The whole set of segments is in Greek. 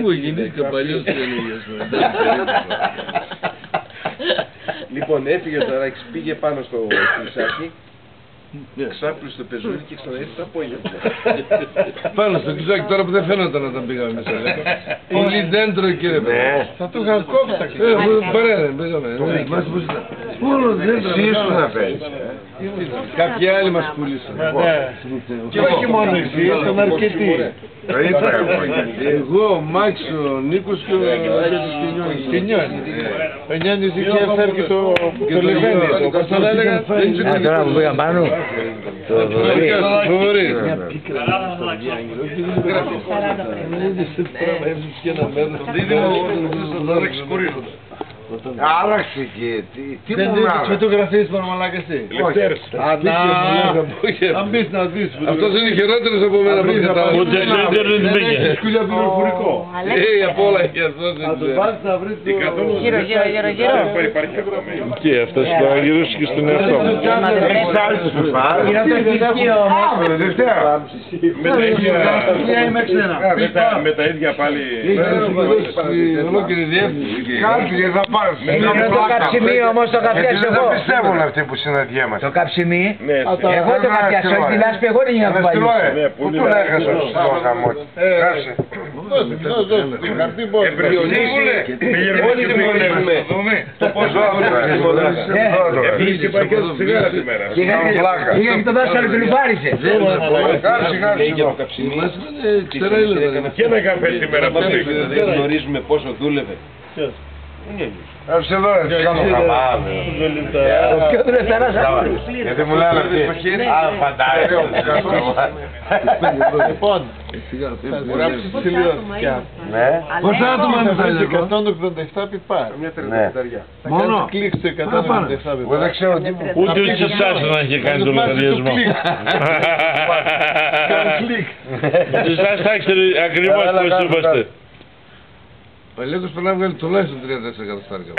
Μου γεννήθηκα παλιός και έλεγες. Λοιπόν, έφυγε ο Ταράκης, πήγε πάνω στο κλεισάκι, ξάπλωσε το πεζούνι και ξαναήρθε το απόγευμα. Πάνω στο κλεισάκι τώρα που δεν φαίνονταν όταν πήγαμε μέσα. Πολύ δέντρο κύριε παιδί. Θα το είχα κόψει. Παρέα δεν πήγαμε. Μόνο δέντρο. Εσύ ήσουν να παίζεις. Κάποιοι άλλοι μας πουλήσαν. Και όχι μόνο εσύ, ήταν αρκετοί. Εγώ, ο Μάξ, ο Νίκος και ο Στινιώνη. Ο Νιάννης είχε φέρει και το Λεβένι. Όπως τον έλεγα, Τώρα που πήγαν πάνω. Το Φοβορή. Άλλαξε και τι δεν μου δίνεις άλλαξε. φωτογραφίες παραμαλάκα εσύ. Αν μπεις να δεις. Αυτός είναι χειρότερος από μένα που κατάλαβα. Ούτε στο ίντερνετ μπήκε. Σκούλια πληροφορικό. Απ' όλα και αυτός Να το βάλεις να βρεις το... Γύρω. Και αυτός το αγγελούσε και στον εαυτό μου. Με τα ίδια πάλι... Ολόκληρη διεύθυνση. Κάτι θα πάρεις. Το καψιμί όμως το Γιατί καπιάσω δεν εγώ. πιστεύουν αυτοί που συναντιέμαστε. Το καψιμί. Ναι, Εγώ το καπιάσω, τη λάσπη εγώ δεν είχα κουβαλήσει. Πού τον έχασες στο χαμότι. Κάτσε. όλοι την βολεύουμε. Το πόσο Επίσης και πάει και στο σιγάρα σήμερα. Είχα και το δάσκαλο του Λουφάρισε. Και ένα καφέ σήμερα που δεν γνωρίζουμε πόσο δούλευε. Άψε εδώ, έτσι κάνω χαμάμι. Ποιο του Λεφταράς. Γιατί μου λένε αυτοί. Λοιπόν, Γράψεις τη σελίδα Ναι. πόσα άτομα είναι τα Βρεις ελληνικά? 187 πιπάρ. Μόνο. Κλικ στο 187 πιπάρ. Δεν ξέρω τι μου. Ούτε ο Τσιτσάς να είχε κάνει το λογαριασμό. Κλικ. Ο Τσιτσάς θα ήξερε ακριβώς πώς είμαστε. Ο Λέκος πρέπει να βγάλει τουλάχιστον 34 εκατοστάρικα.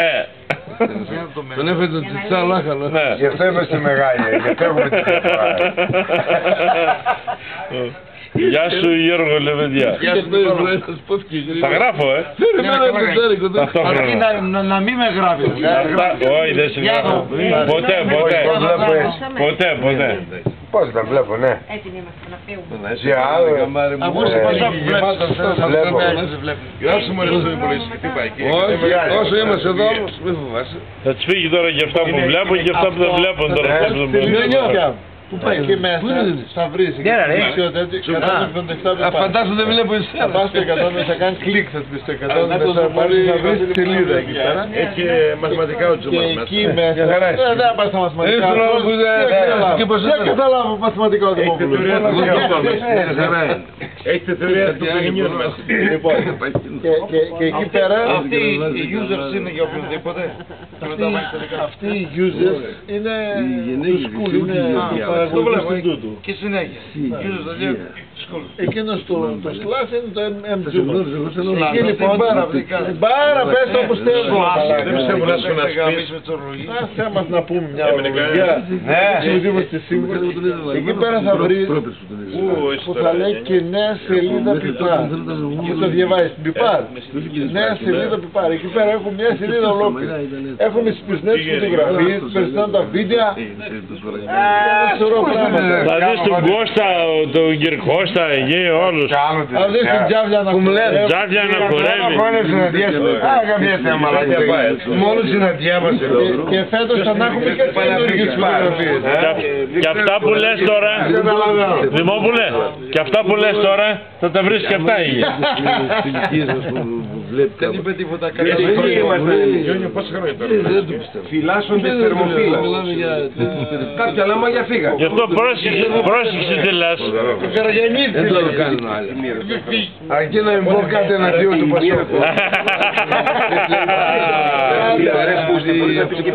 Τον έφερε τον Τσιτσά λάχανο. Γι' αυτό είμαστε μεγάλοι. Γιατί έχουμε τη διαφορά. Γεια σου Γιώργο Λεβεντιά. Τα γράφω, ταυτόχρονα. Να μην με γράφεις. Όχι, δεν σε γράφω. Ποτέ. Πώς τα βλέπω, ναι. Έτοιμοι είμαστε να φύγουμε. Σε άλλο. Αφού σε πασόκ βλέπεις. Γράψε μου εδώ στο υπολογιστή. Τι πάει εκεί. Όσο είμαστε εδώ όμως, μην φοβάσαι. Θα τους φύγει τώρα και αυτά που βλέπουν και αυτά που δεν βλέπουν τώρα. Πού πάει εκεί μέσα, θα βρεις. Φαντάσου δεν βλέπω Θα εσένα. πας στο 100, θα κάνεις κλικ, θα μπεις στο 100, θα βρεις τη σελίδα εκεί πέρα. Έχει μαθηματικά ο Και Τζούμας εκεί μέσα. μέσα, δεν θα πας στα μαθηματικά. Δεν καταλάβω μαθηματικά ο Δημόπουλος. Έχετε θεωρία του παιχνιδιού μέσα. Και εκεί πέρα, Αυτοί οι users είναι για οποιονδήποτε. αυτοί οι users είναι του school, είναι Το βλέπω παρακολουθούν του. και συνέχεια. Users δηλαδή school. Εκείνος το slash είναι το MG. Εκεί Εκεί λοιπόν, την μπάρα πες το όπως θέλεις. Δεν πιστεύω να σου να σπίσεις. Άσε μας να πούμε μια ορολογία. Ναι. Είμαστε σίγουροι. Εκεί πέρα θα βρεις που θα λέει και νέα σελίδα πιπάρ. Και το διαβάζεις. Πιπάρ. Νέα σελίδα πιπάρ. Εκεί πέρα έχουν μια σελίδα ολόκληρη. Έχουν τις νέες φωτογραφίες, περιστάνε τα βίντεο. Θα δεις τον Κώστα, τον κύριο Κώστα, εκεί όλους. Θα δεις την Τζάβλια να κουρεύει. Τζάβλια να κουρεύει. Μόνο συναντιάμαστε. Και φέτος θα έχουμε και τις καινούργιες φωτογραφίες. Και αυτά που λες τώρα, Δημόπουλε, και αυτά που λες τώρα, θα τα βρεις και αυτά εκεί. Δεν είπε τίποτα καλά. Γιόνιο, πόσο χρόνο είναι τώρα. Φυλάσσονται θερμοφύλα. Κάποια λάμαγια φύγα. Γι' αυτό πρόσεξε τι λες. Δεν το κάνουν άλλοι. Αρκεί να μην πω κάτι εναντίον του Πασόκου. Αρέσει που μπορείς να πεις και